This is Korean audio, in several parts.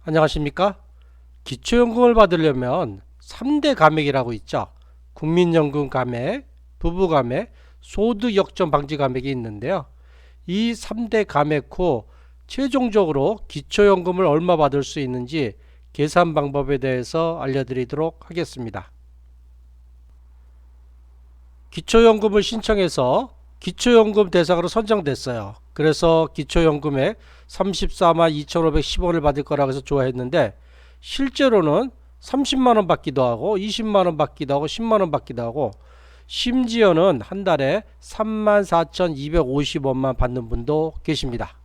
안녕하십니까? 기초연금을 받으려면 3대 감액이라고 있죠. 국민연금 감액, 부부감액, 소득역전 방지 감액이 있는데요. 이 3대 감액 후 최종적으로 기초연금을 얼마 받을 수 있는지 계산 방법에 대해서 알려드리도록 하겠습니다. 기초연금을 신청해서 기초연금 대상으로 선정됐어요. 그래서 기초연금액 34만 2,510원을 받을 거라고 해서 좋아했는데 실제로는 30만원 받기도 하고 20만원 받기도 하고 10만원 받기도 하고 심지어는 한 달에 34,250원만 받는 분도 계십니다.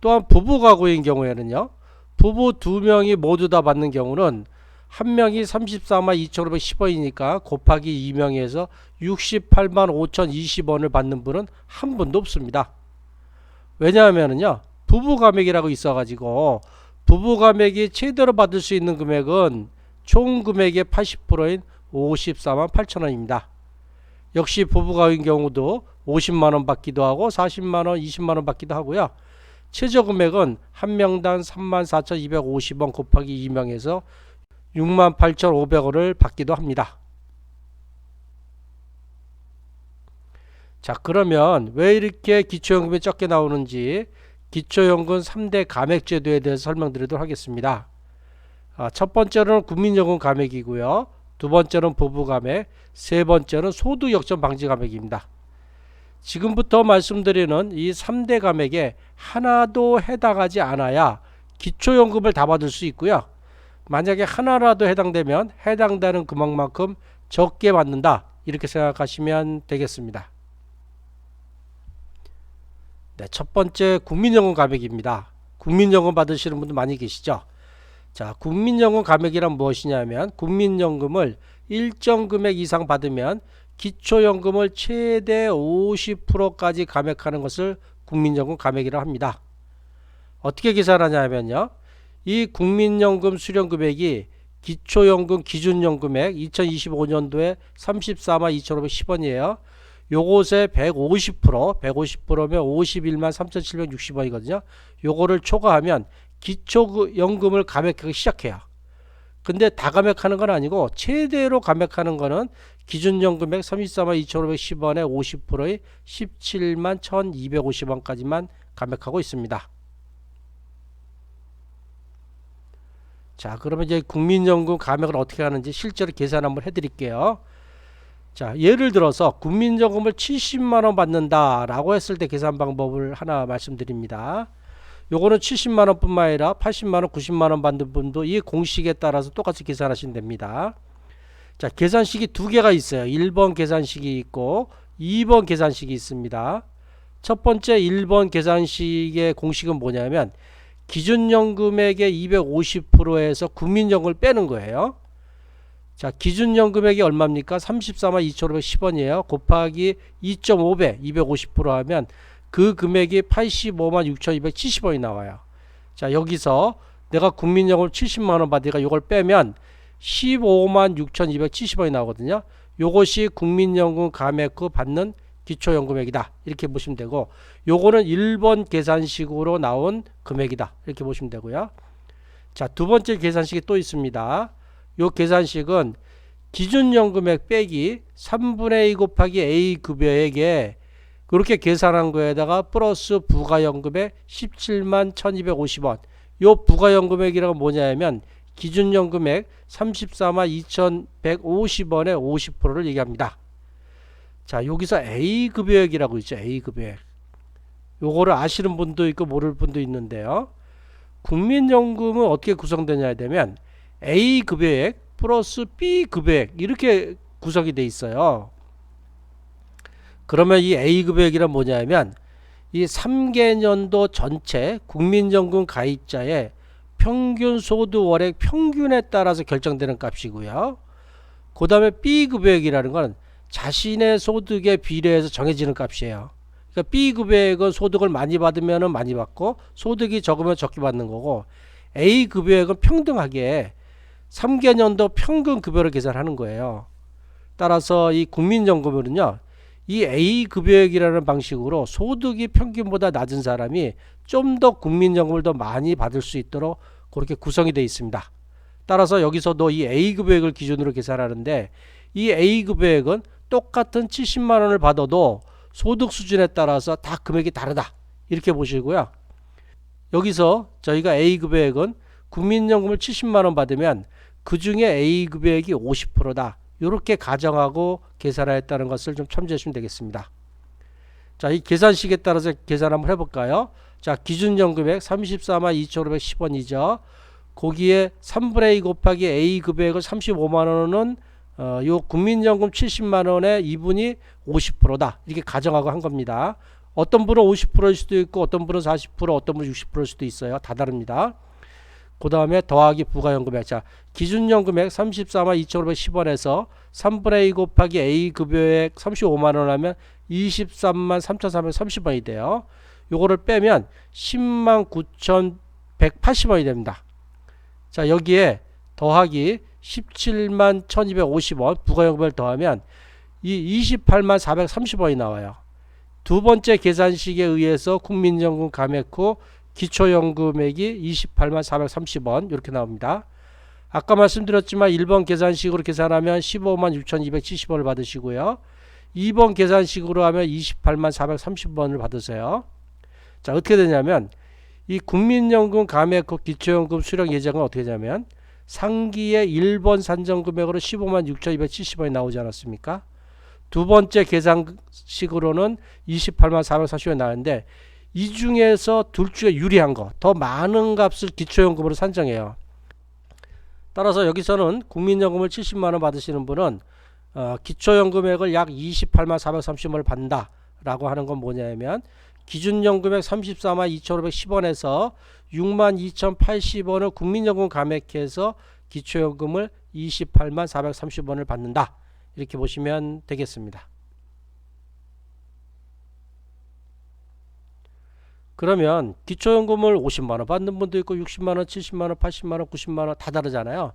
또한 부부 가구인 경우에는요. 부부 2명이 모두 다 받는 경우는 한 명이 34만 2,510원이니까 곱하기 2명이 해서 68만 5,020원을 받는 분은 한 분도 없습니다. 왜냐하면요. 부부감액이라고 있어가지고 부부감액이 최대로 받을 수 있는 금액은 총 금액의 80%인 54만 8천원입니다. 역시 부부가인 경우도 50만원 받기도 하고 40만원, 20만원 받기도 하고요. 최저 금액은 한 명당 34,250원 곱하기 2명에서 68,500원을 받기도 합니다. 자, 그러면 왜 이렇게 기초연금이 적게 나오는지 기초연금 3대 감액제도에 대해서 설명드리도록 하겠습니다. 첫 번째로는 국민연금 감액이고요. 두 번째는 부부감액, 세 번째는 소득역전 방지 감액입니다. 지금부터 말씀드리는 이 3대 감액에 하나도 해당하지 않아야 기초연금을 다 받을 수 있고요. 만약에 하나라도 해당되면 해당되는 금액만큼 적게 받는다. 이렇게 생각하시면 되겠습니다. 네, 첫 번째 국민연금 감액입니다. 국민연금 받으시는 분도 많이 계시죠? 자, 국민연금 감액이란 무엇이냐면 국민연금을 일정 금액 이상 받으면 기초연금을 최대 50%까지 감액하는 것을 국민연금 감액이라고 합니다. 어떻게 계산하냐면요. 이 국민연금 수령 금액이 기초연금 기준연금액 2025년도에 34만 2,510원이에요. 요것의 150%면 51만 3,760원이거든요. 요거를 초과하면 기초연금을 감액하기 시작해요. 근데 다 감액하는 건 아니고 최대로 감액하는 거는 기준연금액 34만 2,510원의 50%의 17만 1,250원까지만 감액하고 있습니다. 자, 그러면 이제 국민연금 감액을 어떻게 하는지 실제로 계산 한번 해드릴게요. 자, 예를 들어서 국민연금을 70만원 받는다라고 했을 때 계산 방법을 하나 말씀드립니다. 요거는 70만원 뿐만 아니라 80만원, 90만원 받는 분도 이 공식에 따라서 똑같이 계산하시면 됩니다. 자, 계산식이 두 개가 있어요. 1번 계산식이 있고 2번 계산식이 있습니다. 첫 번째 1번 계산식의 공식은 뭐냐면 기준연금액의 250%에서 국민연금을 빼는 거예요. 자, 기준연금액이 얼마입니까? 34만 2,510원이에요. 곱하기 2.5배 250% 하면 그 금액이 85만 6,270원이 나와요. 자, 여기서 내가 국민연금을 70만원 받으니까 이걸 빼면 15만 6,270원이 나오거든요. 요것이 국민연금 감액 후 받는 기초연금액이다. 이렇게 보시면 되고 요거는 1번 계산식으로 나온 금액이다. 이렇게 보시면 되고요. 자, 두 번째 계산식이 또 있습니다. 요 계산식은 기준연금액 빼기 3분의 2 곱하기 A 급여액에 그렇게 계산한 거에다가 플러스 부가연금액 17만 1250원. 요 부가연금액이라고 뭐냐면 기준연금액 34만 2150원의 50%를 얘기합니다. 자, 여기서 A급여액이라고 있죠. A급여액. 요거를 아시는 분도 있고 모를 분도 있는데요. 국민연금은 어떻게 구성되냐 되면 A급여액 플러스 B급여액 이렇게 구성이 돼 있어요. 그러면 이 A급여액이란 뭐냐면 이 3개년도 전체 국민연금 가입자의 평균 소득 월액 평균에 따라서 결정되는 값이고요. 그 다음에 B급여액이라는 건 자신의 소득에 비례해서 정해지는 값이에요. 그러니까 B급여액은 소득을 많이 받으면 많이 받고 소득이 적으면 적게 받는 거고 A급여액은 평등하게 3개년도 평균 급여를 계산하는 거예요. 따라서 이 국민연금은요. 이 A급여액이라는 방식으로 소득이 평균보다 낮은 사람이 좀 더 국민연금을 더 많이 받을 수 있도록 그렇게 구성이 되어 있습니다. 따라서 여기서도 이 A급여액을 기준으로 계산하는데, 이 A급여액은 똑같은 70만 원을 받아도 소득 수준에 따라서 다 금액이 다르다, 이렇게 보시고요. 여기서 저희가 A급여액은 국민연금을 70만 원 받으면 그 중에 A급여액이 50%다, 이렇게 가정하고 계산하였다는 것을 좀 참조해 주시면 되겠습니다. 자, 이 계산식에 따라서 계산 한번 해볼까요? 자, 기준연금액 34만 2,510원이죠. 거기에 3분의 2 곱하기 A급여액을 35만 원은 요 국민연금 70만 원의 2분이 50%다, 이렇게 가정하고 한 겁니다. 어떤 분은 50%일 수도 있고 어떤 분은 40%, 어떤 분은 60%일 수도 있어요. 다 다릅니다. 그 다음에 더하기 부가연금액. 자, 기준연금액 34만 2,510원에서 3분의 2 곱하기 A급여액 35만 원 하면 23만 3,430원이 돼요. 요거를 빼면 10만 9,180원이 됩니다. 자, 여기에 더하기 17만 1,250원 부가연금을 더하면 이 28만 430원이 나와요. 두 번째 계산식에 의해서 국민연금 감액 후 기초연금액이 28만 430원 이렇게 나옵니다. 아까 말씀드렸지만 1번 계산식으로 계산하면 15만 6,270원을 받으시고요. 2번 계산식으로 하면 28만 430원을 받으세요. 자, 어떻게 되냐면 이 국민연금 감액 후 기초연금 수령 예정은 어떻게 되냐면 상기의 1번 산정금액으로 15만 6,270원이 나오지 않았습니까? 두 번째 계산식으로는 28만 440원이 나왔는데, 이 중에서 둘 중에 유리한 거, 더 많은 값을 기초연금으로 산정해요. 따라서 여기서는 국민연금을 70만 원 받으시는 분은 기초연금액을 약 28만 430원을 받는다 라고 하는 건 뭐냐면, 기준연금액 34만 2,510원에서 6만 2,080원을 국민연금 감액해서 기초연금을 28만 430원을 받는다, 이렇게 보시면 되겠습니다. 그러면 기초연금을 50만원 받는 분도 있고 60만원, 70만원, 80만원, 90만원 다 다르잖아요.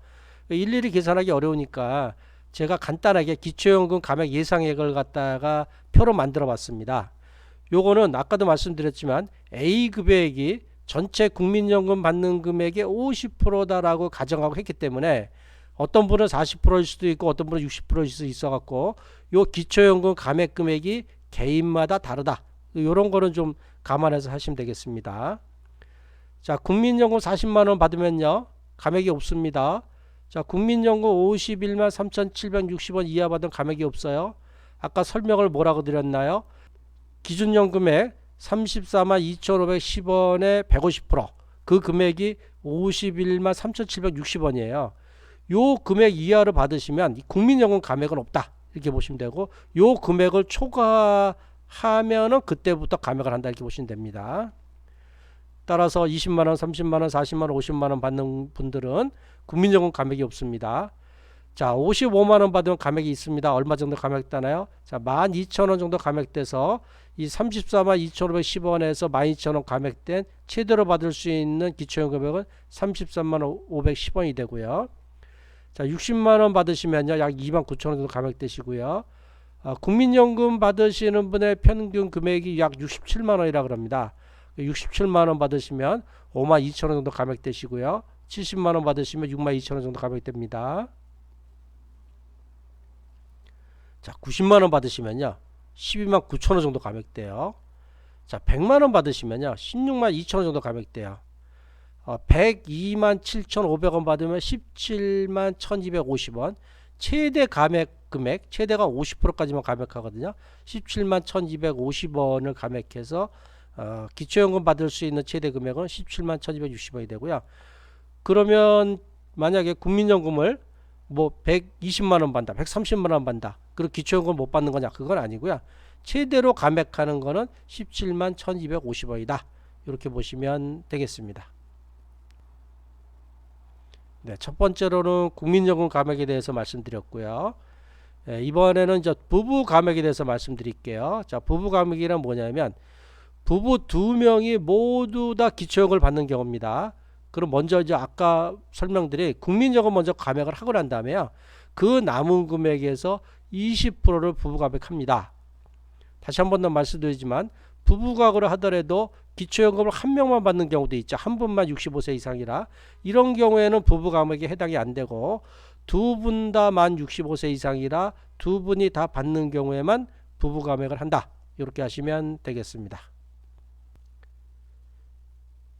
일일이 계산하기 어려우니까 제가 간단하게 기초연금 감액 예상액을 갖다가 표로 만들어 봤습니다. 요거는 아까도 말씀드렸지만 A급여액이 전체 국민연금 받는 금액의 50%다라고 가정하고 했기 때문에 어떤 분은 40%일 수도 있고 어떤 분은 60%일 수 있어 갖고 요 기초연금 감액 금액이 개인마다 다르다, 요런 거는 좀 감안해서 하시면 되겠습니다. 자, 국민연금 40만원 받으면요 감액이 없습니다. 자, 국민연금 51만 3,760원 이하 받은 감액이 없어요. 아까 설명을 뭐라고 드렸나요? 기준연금액 34만 2,510원에 150%, 그 금액이 51만 3,760원이에요. 요 금액 이하를 받으시면 국민연금 감액은 없다, 이렇게 보시면 되고, 요 금액을 초과하면은 그때부터 감액을 한다, 이렇게 보시면 됩니다. 따라서 20만원, 30만원, 40만원, 50만원 받는 분들은 국민연금 감액이 없습니다. 자, 55만원 받으면 감액이 있습니다. 얼마 정도 감액되나요? 자, 12,000원 정도 감액돼서 이 34만 2,510원에서 12,000원 감액된 최대로 받을 수 있는 기초연금액은 33만 510원이 되고요. 자, 60만원 받으시면요 약 29,000원 정도 감액되시고요. 국민연금 받으시는 분의 평균 금액이 약 67만원이라 그럽니다. 67만원 받으시면 52,000원 정도 감액되시고요. 70만원 받으시면 62,000원 정도 감액됩니다. 자, 90만원 받으시면요 12만 9천원 정도 감액돼요. 자, 100만원 받으시면요 16만 2천원 정도 감액돼요. 102만 7,500원 받으면 17만 1,250원, 최대 감액 금액, 최대가 50%까지만 감액하거든요. 17만 1,250원을 감액해서 기초연금 받을 수 있는 최대 금액은 17만 1,260원이 되고요. 그러면 만약에 국민연금을 뭐 120만원 받는다, 130만원 받는다, 그리고 기초연금 못 받는 거냐? 그건 아니고요. 최대로 감액하는 거는 17만 1,250원이다. 이렇게 보시면 되겠습니다. 네, 첫 번째로는 국민연금 감액에 대해서 말씀드렸고요. 네, 이번에는 이제 부부 감액에 대해서 말씀드릴게요. 자, 부부 감액이란 뭐냐면 부부 두 명이 모두 다 기초연금을 받는 경우입니다. 그럼 먼저 이제 아까 설명드린 국민연금 먼저 감액을 하고 난 다음에요, 그 남은 금액에서 20%를 부부 감액합니다. 다시 한 번 더 말씀드리지만 부부가구를 하더라도 기초연금을 한 명만 받는 경우도 있죠. 한 분만 65세 이상이라 이런 경우에는 부부가액에 해당이 안 되고 두 분 다 만 65세 이상이라 두 분이 다 받는 경우에만 부부가액을 한다. 이렇게 하시면 되겠습니다.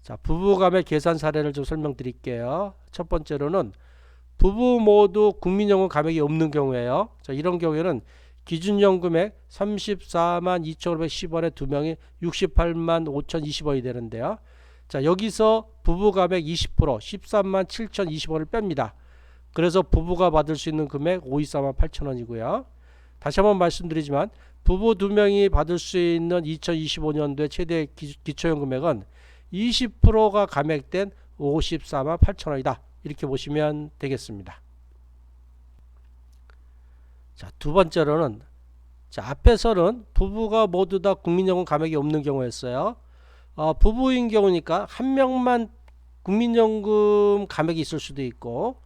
자, 부부가액 계산 사례를 좀 설명드릴게요. 첫 번째로는 부부 모두 국민연금 가액이 없는 경우에요. 자, 이런 경우에는 기준연 금액 34만 2,510원에 두 명이 68만 5,020원이 되는데요. 자, 여기서 부부 가액 20% 13만 7,020원을 뺍니다. 그래서 부부가 받을 수 있는 금액 524만 8천원이고요. 다시 한번 말씀드리지만 부부 두 명이 받을 수 있는 2025년도의 최대 기초연 금액은 20%가 감액된 54만 8천원이다. 이렇게 보시면 되겠습니다. 자, 두 번째로는 앞에서는 부부가 모두 다 국민연금 감액이 없는 경우였어요. 부부인 경우니까 한 명만 국민연금 감액이 있을 수도 있고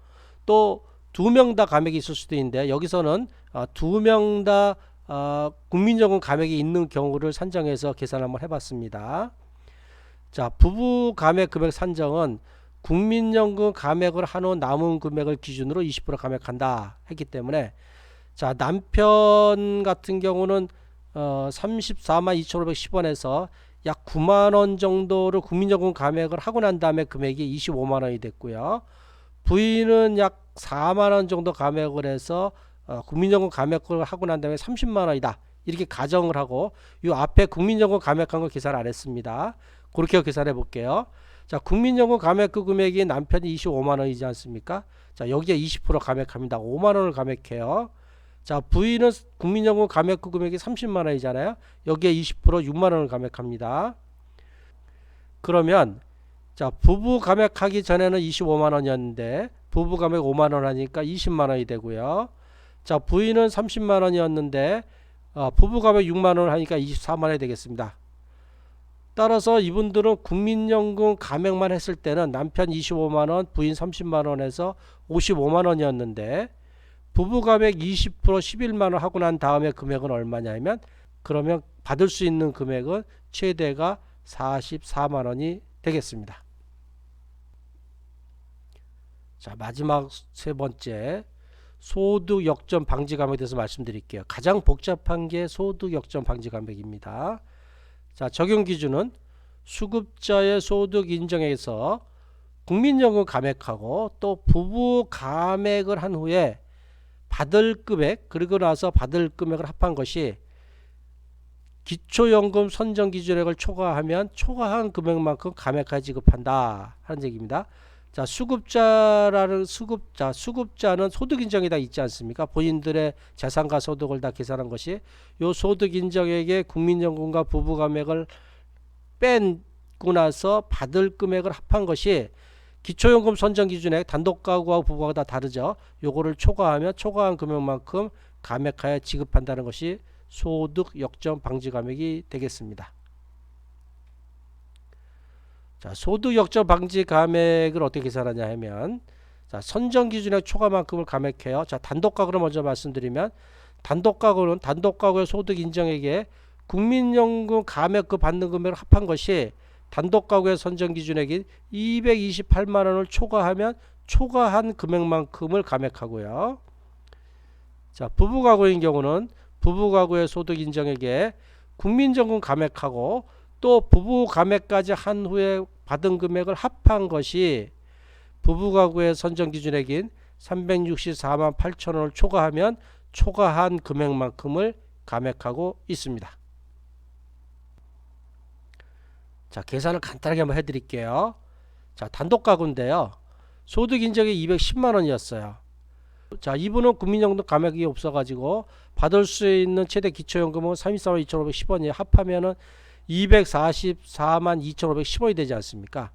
또 두 명 다 감액이 있을 수도 있는데 여기서는 두 명 다 국민연금 감액이 있는 경우를 산정해서 계산을 한번 해봤습니다. 자, 부부 감액 금액 산정은 국민연금 감액을 한 후 남은 금액을 기준으로 20% 감액한다 했기 때문에 자, 남편 같은 경우는 34만 2,510원에서 약 9만원 정도를 국민연금 감액을 하고 난 다음에 금액이 25만원이 됐고요. 부인은 약 4만원 정도 감액을 해서 국민연금 감액을 하고 난 다음에 30만원이다. 이렇게 가정을 하고 이 앞에 국민연금 감액한 거 계산 안 했습니다. 그렇게 계산해 볼게요. 자, 국민연금 감액 금액이 남편이 25만원이지 않습니까? 자, 여기에 20% 감액합니다. 5만원을 감액해요. 자, 부인은 국민연금 감액 금액이 30만원이잖아요. 여기에 20% 6만원을 감액합니다. 그러면 자, 부부 감액하기 전에는 25만원이었는데 부부 감액 5만원 하니까 20만원이 되고요. 자, 부인은 30만원이었는데 부부 감액 6만원 하니까 24만원이 되겠습니다. 따라서 이분들은 국민연금 감액만 했을 때는 남편 25만원, 부인 30만원에서 55만원이었는데 부부 감액 20% 11만원 하고 난 다음에 금액은 얼마냐면 그러면 받을 수 있는 금액은 최대가 44만원이 되겠습니다. 자, 마지막 세 번째 소득 역전 방지 감액에 대해서 말씀드릴게요. 가장 복잡한 게 소득 역전 방지 감액입니다. 자, 적용 기준은 수급자의 소득 인정에서 국민연금 감액하고 또 부부 감액을 한 후에 받을 금액 그리고 나서 받을 금액을 합한 것이 기초연금 선정 기준액을 초과하면 초과한 금액만큼 감액하여 지급한다 하는 얘기입니다. 자, 수급자는 소득 인정이 다 있지 않습니까? 본인들의 재산과 소득을 다 계산한 것이 요 소득 인정액에 국민연금과 부부 감액을 빼고 나서 받을 금액을 합한 것이 기초연금 선정 기준액 단독 가구하고 부부가 다 다르죠. 요거를 초과하면 초과한 금액만큼 감액하여 지급한다는 것이 소득 역전 방지 감액이 되겠습니다. 자, 소득 역전 방지 감액을 어떻게 계산하냐 하면 자, 선정 기준액 초과만큼을 감액해요. 자, 단독 가구를 먼저 말씀드리면 단독 가구는 단독 가구의 소득 인정액에 국민연금 감액 그 받는 금액을 합한 것이 단독 가구의 선정 기준액인 228만 원을 초과하면 초과한 금액만큼을 감액하고요. 자, 부부 가구인 경우는 부부 가구의 소득 인정액에 국민연금 감액하고 또 부부 감액까지 한 후에 받은 금액을 합한 것이 부부 가구의 선정 기준액인 364만 8천 원을 초과하면 초과한 금액만큼을 감액하고 있습니다. 자, 계산을 간단하게 한번 해드릴게요. 자, 단독 가구인데요. 소득 인정이 210만 원이었어요. 자, 이분은 국민연금 감액이 없어가지고 받을 수 있는 최대 기초연금은 34만 2,510원이에요. 합하면은 244만 2,510원이 되지 않습니까?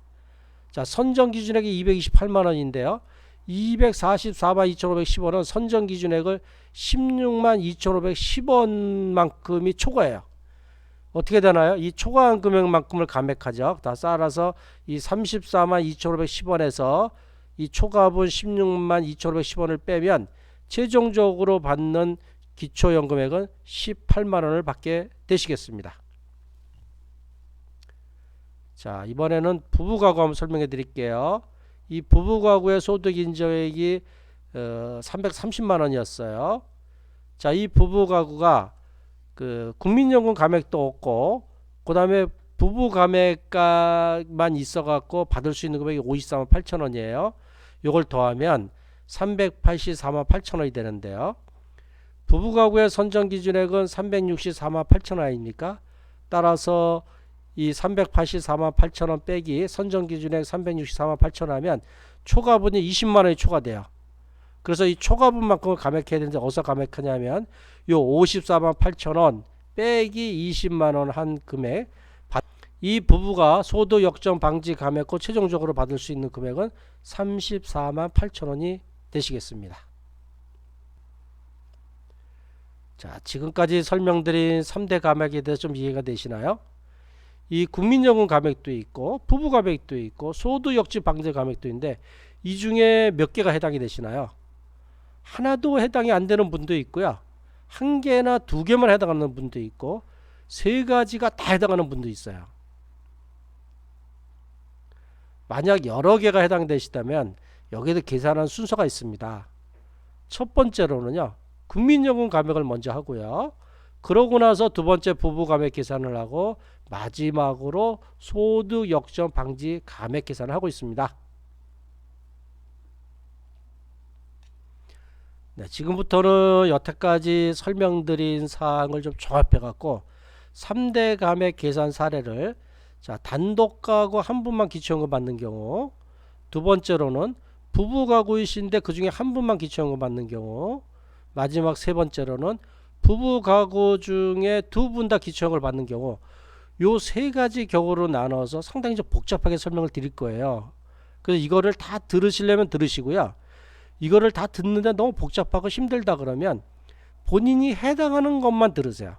자, 선정 기준액이 228만 원인데요. 244만 2,510원은 선정 기준액을 16만 2,510원만큼이 초과해요. 어떻게 되나요? 이 초과한 금액만큼을 감액하죠. 다 따라서 이 34만 2,510원에서 이 초과분 16만 2,510원을 빼면 최종적으로 받는 기초연금액은 18만 원을 받게 되시겠습니다. 자, 이번에는 부부가구 한번 설명해 드릴게요. 이 부부가구의 소득인정액이 330만 원이었어요. 자, 이 부부가구가 그 국민연금 감액도 없고 그 다음에 부부 감액가만 있어갖고 받을 수 있는 금액이 54만 8천 원이에요. 요걸 더하면 384만 8천 원이 되는데요. 부부가구의 선정기준액은 364만 8천 원 아닙니까? 따라서 이 384만 8천 원 빼기 선정기준액 364만 8천 원 하면 초과분이 20만 원이 초과돼요. 그래서 이 초과분만큼을 감액해야 되는데 어디서 감액하냐면 요 54만 8천 원 빼기 20만 원 한 금액, 이 부부가 소득 역전 방지 감액 후 최종적으로 받을 수 있는 금액은 34만 8천 원이 되시겠습니다. 자, 지금까지 설명드린 3대 감액에 대해서 좀 이해가 되시나요? 이 국민연금 감액도 있고 부부 감액도 있고 소득 역지 방지 감액도 있는데 이 중에 몇 개가 해당이 되시나요? 하나도 해당이 안 되는 분도 있고요. 한 개나 두 개만 해당하는 분도 있고 세 가지가 다 해당하는 분도 있어요. 만약 여러 개가 해당되시다면 여기에도 계산하는 순서가 있습니다. 첫 번째로는요, 국민연금 감액을 먼저 하고요. 그러고 나서 두 번째 부부 감액 계산을 하고 마지막으로 소득 역전 방지 감액 계산을 하고 있습니다. 네, 지금부터는 여태까지 설명드린 사항을 좀 종합해 갖고 3대 감액 계산 사례를, 자, 단독 가구 한 분만 기초연금 받는 경우, 두 번째로는 부부 가구이신데 그 중에 한 분만 기초연금 받는 경우, 마지막 세 번째로는 부부 가구 중에 두 분 다 기초연금을 받는 경우, 요 세 가지 경우로 나눠서 상당히 좀 복잡하게 설명을 드릴 거예요. 그래서 이거를 다 들으시려면 들으시고요. 이거를 다 듣는데 너무 복잡하고 힘들다 그러면 본인이 해당하는 것만 들으세요.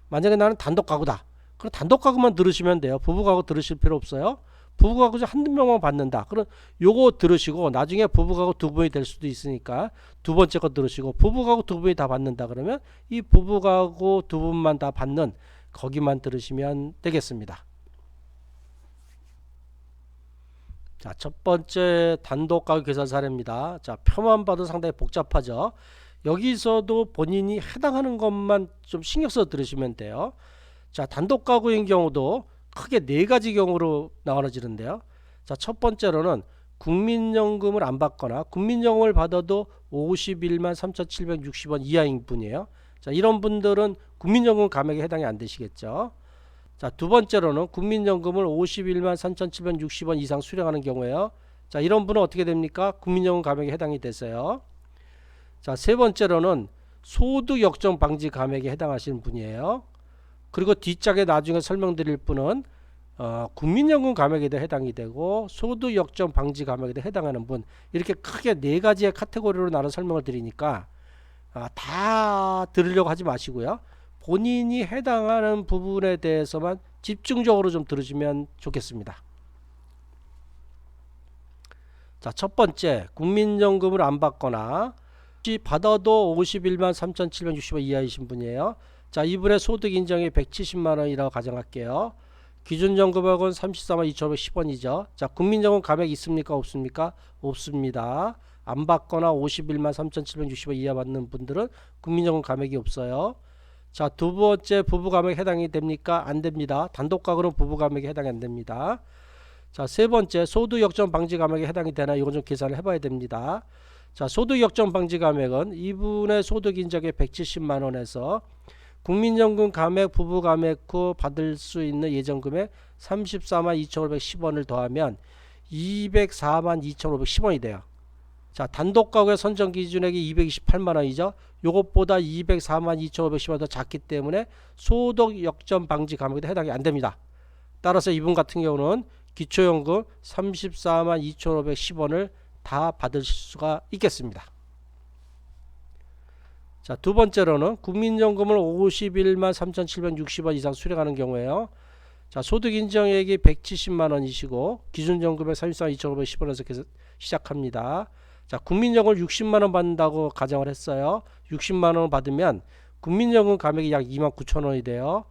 만약에 나는 단독 가구다, 그럼 단독 가구만 들으시면 돼요. 부부 가구 들으실 필요 없어요. 부부 가구 중 한 명만 받는다, 그럼 요거 들으시고 나중에 부부 가구 두 분이 될 수도 있으니까 두 번째 거 들으시고, 부부 가구 두 분이 다 받는다 그러면 이 부부 가구 두 분만 다 받는 거기만 들으시면 되겠습니다. 자, 첫 번째 단독 가구 계산 사례입니다. 자, 표만 봐도 상당히 복잡하죠. 여기서도 본인이 해당하는 것만 좀 신경 써서 들으시면 돼요. 자, 단독 가구인 경우도 크게 네 가지 경우로 나눠지는데요. 자, 첫 번째로는 국민연금을 안 받거나 국민연금을 받아도 51만 3,760원 이하인 분이에요. 자, 이런 분들은 국민연금 감액에 해당이 안 되시겠죠. 자, 두 번째로는 국민연금을 51만 3,760원 이상 수령하는 경우에요. 자, 이런 분은 어떻게 됩니까? 국민연금 감액에 해당이 되세요. 자, 세 번째로는 소득 역전 방지 감액에 해당하시는 분이에요. 그리고 뒷짝에 나중에 설명드릴 분은 국민연금 감액에도 해당이 되고 소득 역전 방지 감액에도 해당하는 분, 이렇게 크게 네 가지의 카테고리로 나눠 설명을 드리니까 다 들으려고 하지 마시고요. 본인이 해당하는 부분에 대해서만 집중적으로 좀 들으시면 좋겠습니다. 자, 첫 번째, 국민연금을 안 받거나 받아도 51만 3,760원 이하이신 분이에요. 자, 이분의 소득 인정이 170만 원이라고 가정할게요. 기준연금액은 34만 2,510원이죠. 자, 국민연금 감액 있습니까? 없습니까? 없습니다. 안 받거나 51만 3,760원 이하 받는 분들은 국민연금 감액이 없어요. 자, 두 번째, 부부 감액 해당이 됩니까? 안 됩니다. 단독 가구는 부부 감액에 해당이 안 됩니다. 자, 세 번째, 소득 역전 방지 감액에 해당이 되나? 이건 좀 계산을 해봐야 됩니다. 자, 소득 역전 방지 감액은 이분의 소득 인정액 170만 원에서 국민연금 감액, 부부 감액 후 받을 수 있는 예정 금액 34만 2,510원을 더하면 204만 2,510원이 돼요. 자, 단독 가구의 선정 기준액이 228만 원이죠. 요것보다 204만 2,510원 더 작기 때문에 소득 역전 방지 감액에도 해당이 안 됩니다. 따라서 이분 같은 경우는 기초연금 34만 2,510원을 다 받을 수가 있겠습니다. 자, 두 번째로는 국민연금을 51만 3,760원 이상 수령하는 경우에요. 자, 소득 인정액이 170만 원이시고 기준연금의 34만 2,510원에서 시작합니다. 자, 국민연금을 60만 원 받는다고 가정을 했어요. 60만 원을 받으면 국민연금 감액이 약 29,000원이 돼요.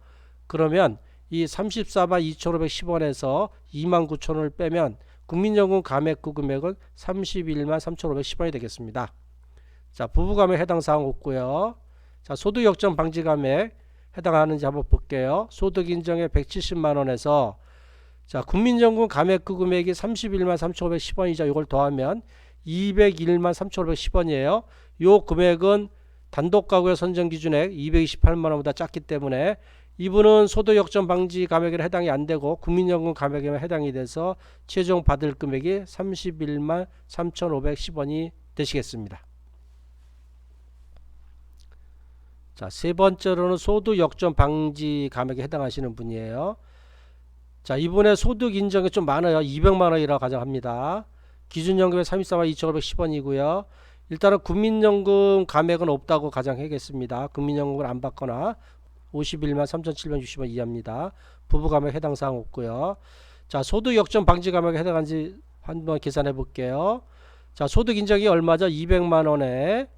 그러면 이 34만 2,510원에서 29,000원을 빼면 국민연금 감액 금액은 31만 3,510원이 되겠습니다. 자, 부부감액 해당 사항 없고요. 자, 소득 역전 방지 감액 해당하는지 한번 볼게요. 소득 인정액 170만 원에서 자, 국민연금 감액 금액이 31만 3,510원이죠. 이걸 더하면 201만 3,510원이에요. 요 금액은 단독 가구의 선정 기준액 228만 원보다 작기 때문에 이분은 소득 역전 방지 감액에 해당이 안 되고 국민연금 감액에만 해당이 돼서 최종 받을 금액이 31만 3,510원이 되시겠습니다. 자, 세 번째로는 소득 역전 방지 감액에 해당하시는 분이에요. 자, 이분의 소득 인정이 좀 많아요. 200만 원이라고 가정합니다. 기준연금의 34만 2,510원이고요. 일단은 국민연금 감액은 없다고 가정하겠습니다. 국민연금을 안 받거나 51만 3,760원 이하입니다. 부부감액 해당 사항 없고요. 자, 소득 역전 방지 감액에 해당하는지 한번 계산해 볼게요. 자, 소득 인정이 얼마죠? 200만 원에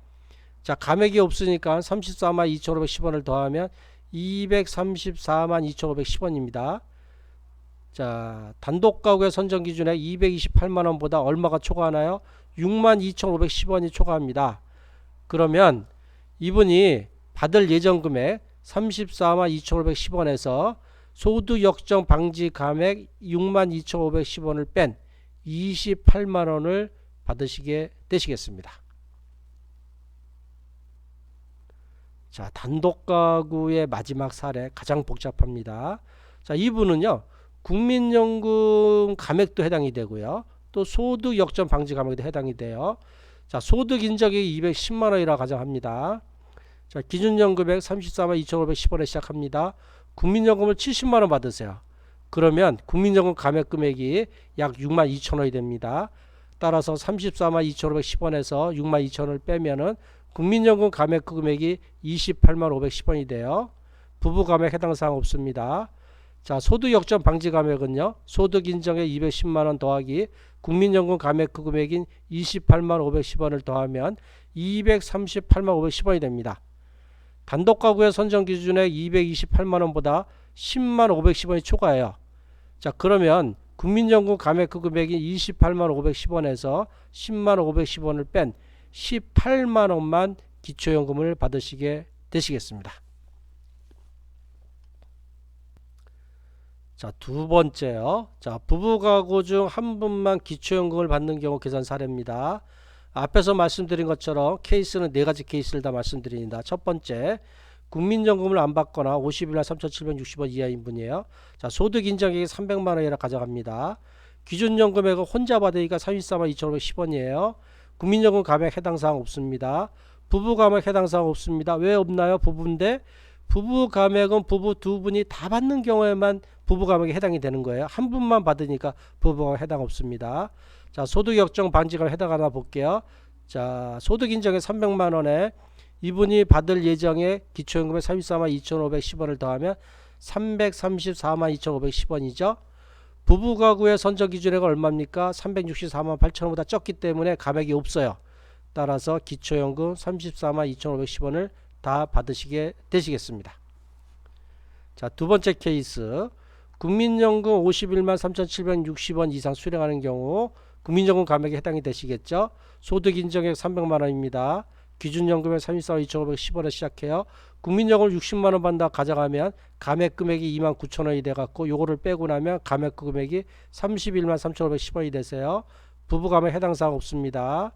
자, 감액이 없으니까 34만 2,510원을 더하면 234만 2,510원입니다. 자, 단독 가구의 선정 기준액 228만 원보다 얼마가 초과하나요? 6만 2,510원이 초과합니다. 그러면 이분이 받을 예정 금액 34만 2,510원에서 소득 역전 방지 감액 6만 2,510원을 뺀 28만 원을 받으시게 되시겠습니다. 자, 단독 가구의 마지막 사례 가장 복잡합니다. 자, 이분은요. 국민연금 감액도 해당이 되고요. 또 소득 역전 방지 감액도 해당이 돼요. 자, 소득 인정액이 210만 원이라고 가정합니다. 자, 기준연금 금액 34만 2,510원에 시작합니다. 국민연금을 70만 원 받으세요. 그러면 국민연금 감액 금액이 약 6만 2천 원이 됩니다. 따라서 34만 2,510원에서 6만 2천 원을 빼면은 국민연금 감액 금액이 28만 510원이 돼요. 부부 감액 해당 사항 없습니다. 자, 소득 역전 방지 감액은요. 소득 인정액 210만 원 더하기 국민연금 감액 금액인 28만 510원을 더하면 238만 510원이 됩니다. 단독 가구의 선정 기준액 228만 원보다 10만 510원이 초과해요. 자, 그러면 국민연금 감액 금액인 28만 510원에서 10만 510원을 뺀 18만 원만 기초연금을 받으시게 되시겠습니다. 자, 두 번째요. 자, 부부가구 중 한 분만 기초연금을 받는 경우 계산 사례입니다. 앞에서 말씀드린 것처럼 케이스는 네 가지 케이스를 다 말씀드립니다. 첫 번째, 국민연금을 안 받거나 50일날 3,760원 이하인 분이에요. 자, 소득 인정액이 300만 원이라 가져갑니다. 기준연금액은 혼자 받으니까 34만 2,510원이에요. 국민연금 감액 해당 사항 없습니다. 부부 감액 해당 사항 없습니다. 왜 없나요? 부부인데 부부 감액은 부부 두 분이 다 받는 경우에만 부부 감액에 해당이 되는 거예요. 한 분만 받으니까 부부 감액 해당 없습니다. 자, 소득 역전 방지가 해당하나 볼게요. 자, 소득 인정액 300만 원에 이분이 받을 예정의 기초연금에 34만 2,510원을 더하면 334만 2,510원이죠. 부부가구의 선정 기준액은 얼마입니까? 364만 8천원보다 적기 때문에 감액이 없어요. 따라서 기초연금 34만 2,510원을 다 받으시게 되시겠습니다. 자, 두 번째 케이스, 국민연금 51만 3,760원 이상 수령하는 경우 국민연금 감액에 해당이 되시겠죠. 소득 인정액 300만 원입니다. 기준연금에 34만 2,510원에 시작해요. 국민연금을 60만 원 받는다 가져가면 감액 금액이 2만 9천 원이 돼갖고 요거를 빼고 나면 감액 금액이 31만 3,510원이 되세요. 부부 감액 해당 사항 없습니다.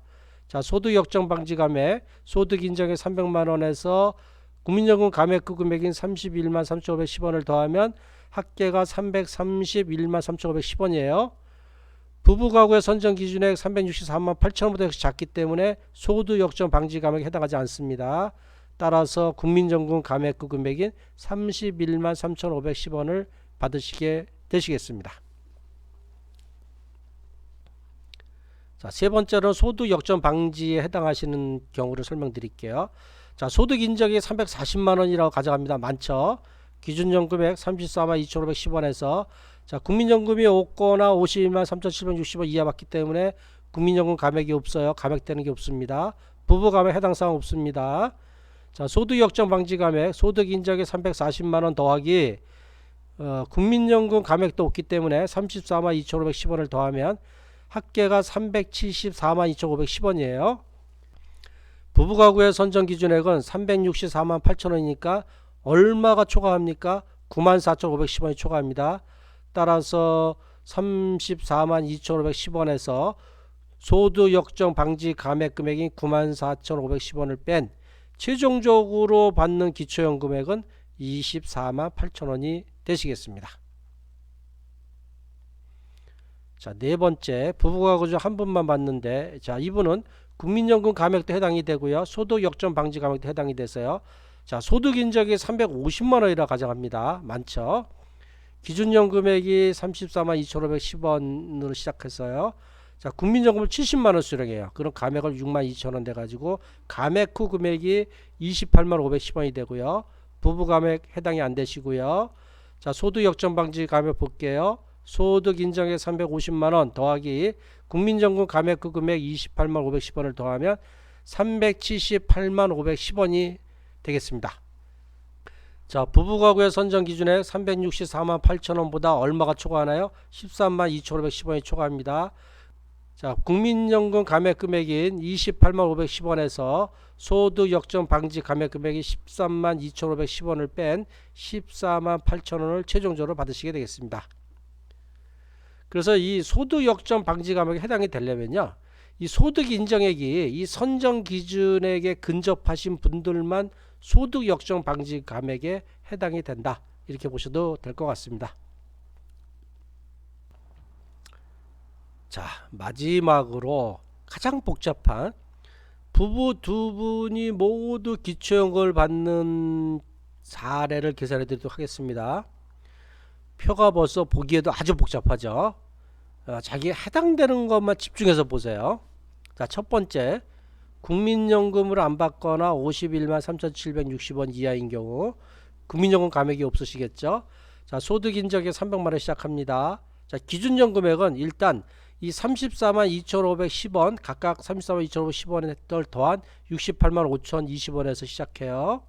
자, 소득 역전 방지 감액, 소득 인정액 300만 원에서 국민연금 감액 금액인 31만 3,510원을 더하면 합계가 331만 3,510원이에요. 부부가구의 선정 기준액 364만 8천원보다 작기 때문에 소득 역전 방지 감액에 해당하지 않습니다. 따라서 국민연금 감액 금액인 31만 3,510원을 받으시게 되시겠습니다. 자, 세 번째로는 소득 역전 방지에 해당하시는 경우를 설명드릴게요. 자, 소득 인정이 340만 원이라고 가져갑니다. 많죠? 기준연금액 34만 2,510원에서 자, 국민연금이 없거나 52만 3,760원 이하 받기 때문에 국민연금 감액이 없어요. 감액되는 게 없습니다. 부부 감액 해당 사항 없습니다. 자, 소득 역정 방지 감액, 소득 인정액 340만 원 더하기 국민연금 감액도 없기 때문에 34만 2,510원을 더하면 합계가 374만 2,510원이에요. 부부가구의 선정 기준액은 364만 8천원이니까 얼마가 초과합니까? 94,510원이 초과합니다. 따라서 34만 2,510원에서 소득 역정 방지 감액 금액인 94,510원을 뺀 최종적으로 받는 기초연 금액은 24만 8천원이 되시겠습니다. 자, 네 번째, 부부가구 중 한 분만 받는데, 자, 이분은 국민연금 감액도 해당이 되고요. 소득 역정 방지 감액도 해당이 돼서요. 자, 소득 인정이 350만 원이라 가정합니다. 많죠? 기준연 금액이 34만 2,510원으로 시작했어요. 자, 국민연금을 70만 원 수령해요. 그럼 감액을 6만 2천 원 돼가지고 감액 후 금액이 28만 510원이 되고요. 부부 감액 해당이 안 되시고요. 자, 소득 역정 방지 감액 볼게요. 소득 인정액 350만 원 더하기 국민연금 감액 후 금액 28만 510원을 더하면 378만 510원이 되겠습니다. 자, 부부가구의 선정 기준액 364만 8천원보다 얼마가 초과하나요? 13만 2,510원이 초과합니다. 자, 국민연금 감액 금액인 28만 510원에서 소득 역정 방지 감액 금액이 13만 2,510원을 뺀 14만 8천원을 최종적으로 받으시게 되겠습니다. 그래서 이 소득 역정 방지 감액에 해당이 되려면요, 이 소득 인정액이 이 선정 기준액에 근접하신 분들만 소득 역정 방지 감액에 해당이 된다, 이렇게 보셔도 될 것 같습니다. 자, 마지막으로 가장 복잡한 부부 두 분이 모두 기초연금을 받는 사례를 계산해 드리도록 하겠습니다. 표가 벌써 보기에도 아주 복잡하죠. 자기에 해당되는 것만 집중해서 보세요. 자, 첫 번째, 국민연금을 안 받거나 51만 3,760원 이하인 경우 국민연금 감액이 없으시겠죠. 자, 소득 인정액 300만원 시작합니다. 자, 기준연 금액은 일단 이 34만 2,510원 각각 34만 2,510원을 더한 68만 5,020원에서 시작해요.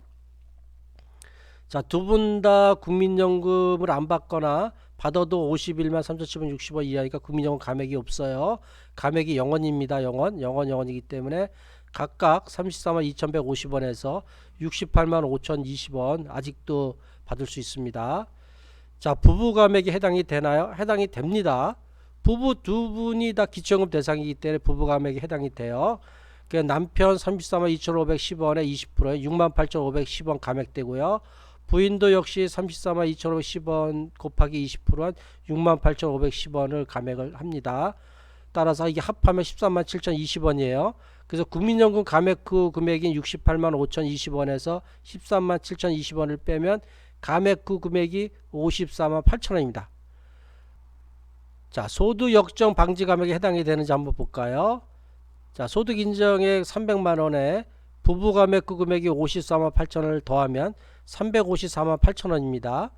자, 두 분 다 국민연금을 안 받거나 받아도 51만 3,760원 이하니까 국민연금 감액이 없어요. 감액이 0원입니다. 0원이기 때문에 각각 34만 2,150원에서 68만 5,020원 아직도 받을 수 있습니다. 자, 부부 감액이 해당이 되나요? 해당이 됩니다. 부부 두 분이 다 기초연금 대상이기 때문에 부부 감액이 해당이 돼요. 남편 34만 2,510원에 20%에 68,510원 감액되고요. 부인도 역시 34만 2,510원 곱하기 20%한 68,510원을 감액을 합니다. 따라서 이게 합하면 13만 7,020원이에요. 그래서 국민연금 감액 후 금액인 68만 5,020원에서 13만 7,020원을 빼면 감액 후 금액이 54만 8천원입니다. 자, 소득 역정 방지 감액에 해당이 되는지 한번 볼까요? 자, 소득 인정액 300만원에 부부 감액 후 금액이 54만 8천원을 더하면 354만 8천원입니다.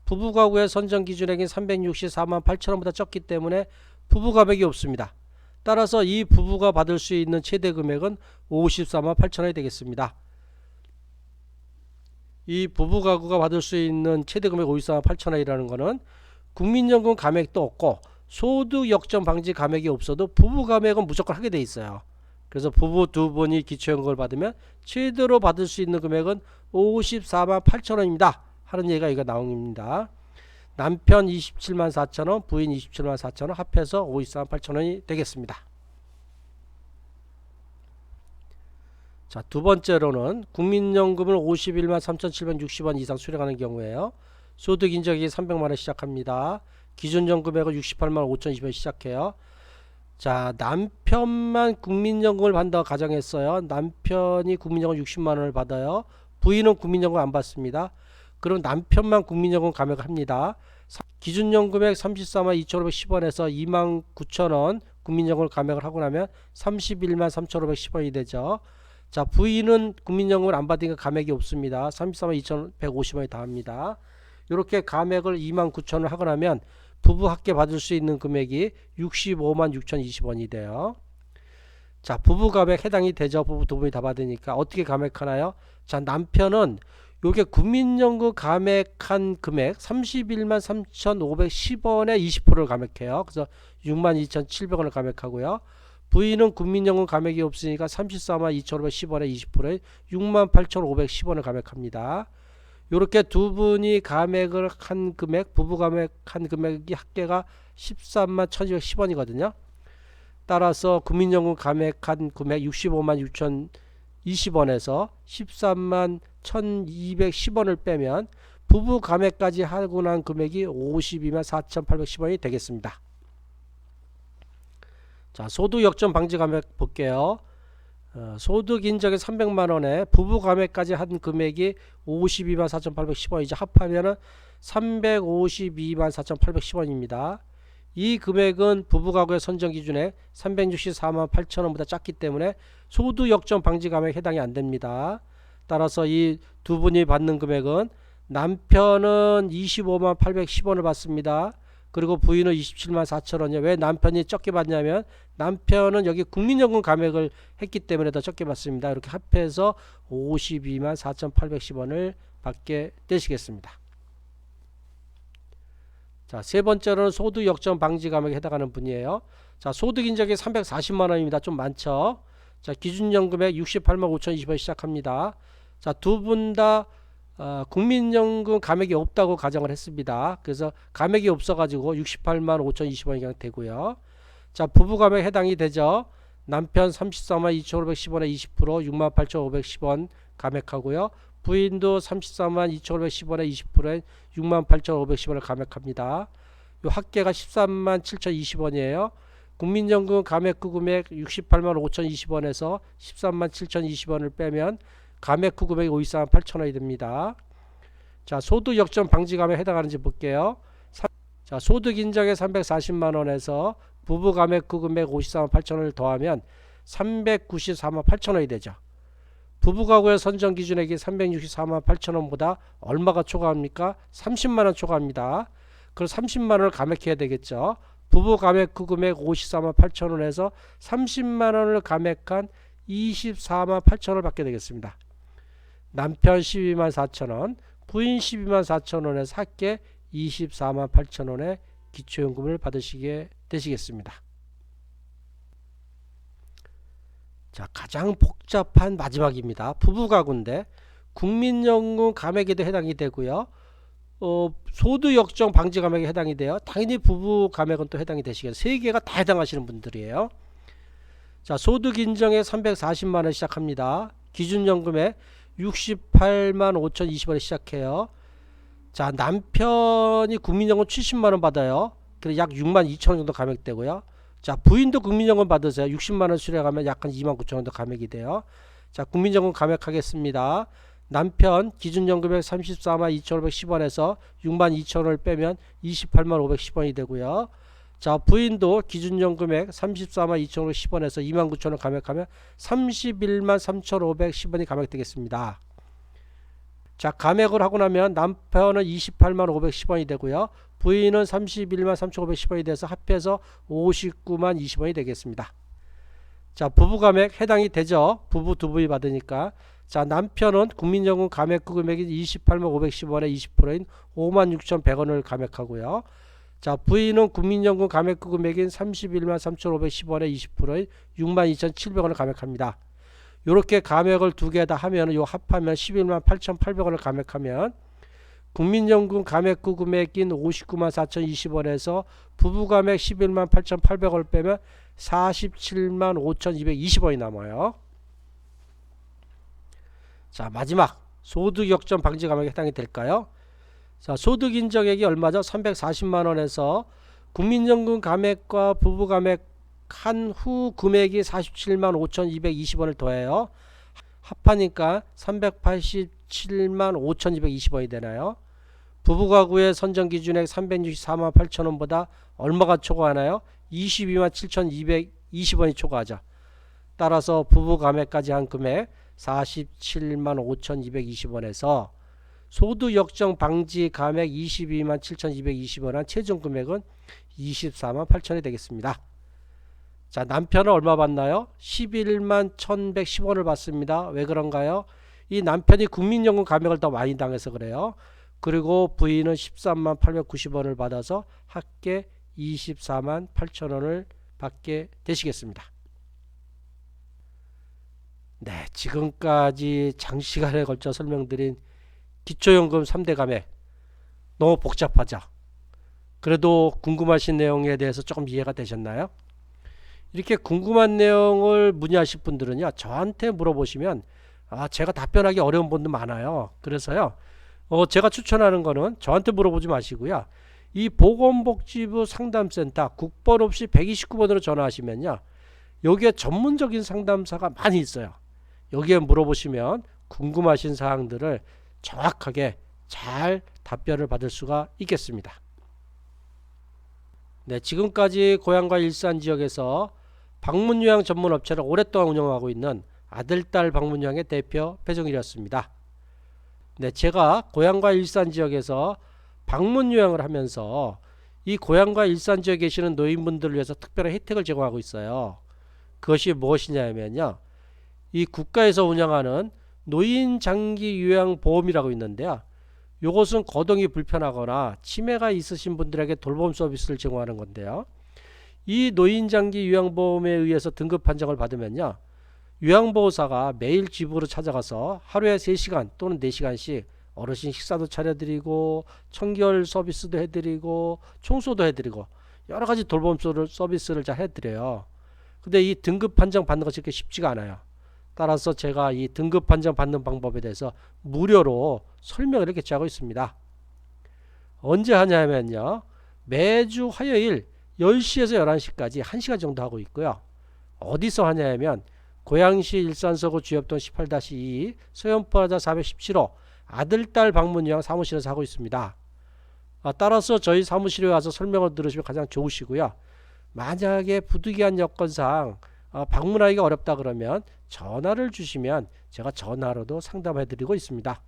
부부 가구의 선정 기준액인 364만 8천원보다 적기 때문에 부부 감액이 없습니다. 따라서 이 부부가 받을 수 있는 최대 금액은 54만 8천원이 되겠습니다. 이 부부 가구가 받을 수 있는 최대 금액 54만 8천원이라는 것은 국민연금 감액도 없고 소득 역정 방지 감액이 없어도 부부 감액은 무조건 하게 돼 있어요. 그래서 부부 두 분이 기초연금을 받으면 최대로 받을 수 있는 금액은 54만 8천원입니다 하는 얘기가 이거 나옵니다. 남편 27만 4천원, 부인 27만 4천원 합해서 54만 8천원이 되겠습니다. 자, 두 번째로는 국민연금을 51만 3,760원 이상 수령하는 경우에요. 소득 인정액이 300만원 시작합니다. 기준연 금액은 68만 5,020원 시작해요. 자, 남편만 국민연금을 받는다고 가정했어요. 남편이 국민연금 60만원을 받아요. 부인은 국민연금 안 받습니다. 그럼 남편만 국민연금 감액을 합니다. 기준연 금액 34만 2,510원에서 29,000원 국민연금을 감액을 하고 나면 31만 3,510원이 되죠. 자, 부인은 국민연금을 안 받으니까 감액이 없습니다. 34만 2,150원이 더합니다. 이렇게 감액을 29,000원 하고 나면 부부 합계 받을 수 있는 금액이 65만 6,020원이 돼요. 자, 부부 감액 해당이 되죠. 부부 두 분이 다 받으니까 어떻게 감액하나요? 자, 남편은 요게 국민연금 감액한 금액 31만 3,510원에 20%를 감액해요. 그래서 62,700원을 감액하고요. 부인은 국민연금 감액이 없으니까 34만 2,510원에 20%에 68,510원을 감액합니다. 요렇게 두 분이 감액을 한 금액, 부부 감액한 금액이 합계가 13만 1,210원이거든요. 따라서 국민연금 감액한 금액 65만 6,020원에서 13만 1,210원을 빼면 부부 감액까지 하고 난 금액이 52만 4,810원이 되겠습니다. 자, 소득 역전 방지 감액 볼게요. 소득 인정의 300만원에 부부 감액까지 한 금액이 52만 4,810원이죠. 합하면은 352만 4,810원입니다. 이 금액은 부부가구의 선정기준액 364만 8천원보다 작기 때문에 소득 역전 방지 감액 해당이 안됩니다. 따라서 이 두 분이 받는 금액은 남편은 25만 810원을 받습니다. 그리고 부인은 27만 4천원이요. 왜 남편이 적게 받냐면 남편은 여기 국민연금 감액을 했기 때문에 더 적게 받습니다. 이렇게 합해서 52만 4,810원을 받게 되시겠습니다. 자, 세 번째로는 소득 역전 방지 감액에 해당하는 분이에요. 자, 소득 인정이 340만원입니다. 좀 많죠. 자, 기준연금액 68만 5,020원 시작합니다. 자, 두 분 다 국민연금 감액이 없다고 가정을 했습니다. 그래서 감액이 없어가지고 68만 5,020원이 그냥 되고요. 자, 부부 감액 해당이 되죠. 남편 34만 2,510원에 20% 68,510원 감액하고요. 부인도 34만 2,510원에 20%에 68,510원을 감액합니다. 요 합계가 13만 7,020원이에요. 국민연금 감액 후 금액 68만 5,020원에서 13만 7,020원을 빼면 감액 후 금액이 54만 8천원이 됩니다. 자, 소득 역전 방지 감액에 해당하는지 볼게요. 자, 소득 인정의 340만원에서 부부 감액 후 금액 54만 8천원을 더하면 394만 8천원이 되죠. 부부가구의 선정 기준액이 364만 8천원보다 얼마가 초과합니까? 30만원 초과합니다. 그럼 30만원을 감액해야 되겠죠. 부부 감액 후 금액 54만 8천원에서 30만원을 감액한 24만 8천원을 받게 되겠습니다. 남편 12만 4천원, 부인 12만 4천원에서 합계 24만 8천원의 기초연금을 받으시게 되시겠습니다. 자, 가장 복잡한 마지막입니다. 부부가구인데 국민연금 감액에도 해당이 되고요. 소득 역전 방지 감액에 해당이 돼요. 당연히 부부 감액은 또 해당이 되시겠어요. 세 개가 다 해당하시는 분들이에요. 자, 소득 인정에 340만원 시작합니다. 기준연금에 68만 5,020원에 시작해요. 자, 남편이 국민연금 70만원 받아요. 그래서 약 6만 2천원 정도 감액되고요. 자, 부인도 국민연금 받으세요. 60만원 수령하면 약 한 2만 9천원 더 감액이 돼요. 자, 국민연금 감액하겠습니다. 남편 기준연금액 34만 2,510원에서 6만 2천원을 빼면 28만 510원이 되고요. 자, 부인도 기준연금액 34만 2,510원에서 2만 9천원 감액하면 31만 3,510원이 감액되겠습니다. 자, 감액을 하고 나면 남편은 28만 510원이 되고요. 부인은 31만 3,510원이 돼서 합해서 59만 20원이 되겠습니다. 자, 부부 감액 해당이 되죠. 부부 두 분이 받으니까. 자, 남편은 국민연금 감액 후 금액이 28만 510원에 20%인 5만 6,100원을 감액하고요. 자, 부인은 국민연금 감액 후 금액인 31만 3,510원에 20%인 6만 2,700원을 감액합니다. 요렇게 감액을 두 개 다 하면 요 합하면 11만 8,800원을 감액하면 국민연금 감액 후 금액인 59만 4,020원에서 부부 감액 11만 8,800원을 빼면 47만 5,220원이 남아요. 자, 마지막 소득 역전 방지 감액에 해당이 될까요? 자, 소득 인정액이 얼마죠? 340만원에서 국민연금 감액과 부부 감액한 후 금액이 47만 5,220원을 더해요. 합하니까 387만 5,220원이 되나요? 부부가구의 선정기준액 364만 8천원보다 얼마가 초과하나요? 22만 7,220원이 초과하죠. 따라서 부부 감액까지 한 금액 47만 5,220원에서 소득 역전 방지 감액 22만 7,220원 한 최종 금액은 24만 8천원이 되겠습니다. 자, 남편은 얼마 받나요? 11만 1110원을 받습니다. 왜 그런가요? 이 남편이 국민연금 감액을 더 많이 당해서 그래요. 그리고 부인은 13만 890원을 받아서 합계 24만 8천원을 받게 되시겠습니다. 네, 지금까지 장시간에 걸쳐 설명드린 기초연금 3대 감액 너무 복잡하죠? 그래도 궁금하신 내용에 대해서 조금 이해가 되셨나요? 이렇게 궁금한 내용을 문의하실 분들은요, 저한테 물어보시면 제가 답변하기 어려운 분도 많아요. 그래서요, 제가 추천하는 거는 저한테 물어보지 마시고요, 이 보건복지부 상담센터 국번 없이 129번으로 전화하시면요, 여기에 전문적인 상담사가 많이 있어요. 여기에 물어보시면 궁금하신 사항들을 정확하게 잘 답변을 받을 수가 있겠습니다. 네, 지금까지 고향과 일산 지역에서 방문요양 전문 업체를 오랫동안 운영하고 있는 아들딸 방문요양의 대표 배종일이었습니다. 네, 제가 고향과 일산 지역에서 방문요양을 하면서 이 고향과 일산 지역에 계시는 노인분들을 위해서 특별한 혜택을 제공하고 있어요. 그것이 무엇이냐면요, 이 국가에서 운영하는 노인 장기 요양 보험이라고 있는데요, 이것은 거동이 불편하거나 치매가 있으신 분들에게 돌봄 서비스를 제공하는 건데요, 이 노인 장기 요양보험에 의해서 등급 판정을 받으면요, 요양보호사가 매일 집으로 찾아가서 하루에 3시간 또는 4시간씩 어르신 식사도 차려드리고 청결 서비스도 해드리고 청소도 해드리고 여러가지 돌봄 서비스를 잘 해드려요. 근데 이 등급 판정 받는 것이 그렇게 쉽지가 않아요. 따라서 제가 이 등급 판정 받는 방법에 대해서 무료로 설명을 이렇게 하고 있습니다. 언제 하냐면요, 매주 화요일 10시에서 11시까지 1시간 정도 하고 있고요. 어디서 하냐면 고양시 일산서구 주엽동 18-2 서현프라자 417호 아들딸 방문요양 사무실에서 하고 있습니다. 따라서 저희 사무실에 와서 설명을 들으시면 가장 좋으시고요. 만약에 부득이한 여건상 방문하기가 어렵다 그러면 전화를 주시면 제가 전화로도 상담해드리고 있습니다.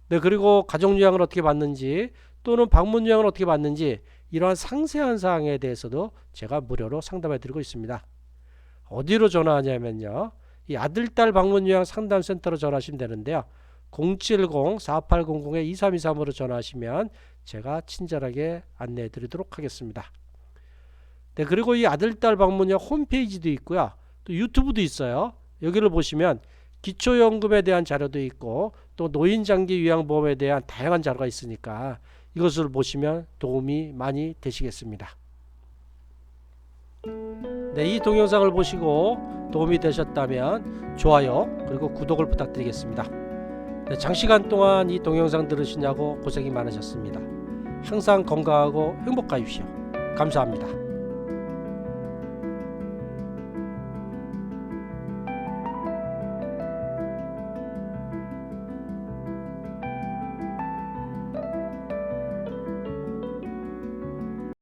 네, 그리고 가족요양을 어떻게 받는지 또는 방문요양을 어떻게 받는지 이러한 상세한 사항에 대해서도 제가 무료로 상담해드리고 있습니다. 어디로 전화하냐면요, 이 아들딸 방문요양 상담센터로 전화하시면 되는데요, 070-4800-2323으로 전화하시면 제가 친절하게 안내해 드리도록 하겠습니다. 네, 그리고 이 아들딸 방문요양 홈페이지도 있고요, 또 유튜브도 있어요. 여기를 보시면 기초연금에 대한 자료도 있고 또 노인장기요양보험에 대한 다양한 자료가 있으니까 이것을 보시면 도움이 많이 되시겠습니다. 네, 이 동영상을 보시고 도움이 되셨다면 좋아요 그리고 구독을 부탁드리겠습니다. 네, 장시간 동안 이 동영상 들으시냐고 고생이 많으셨습니다. 항상 건강하고 행복하십시오. 감사합니다.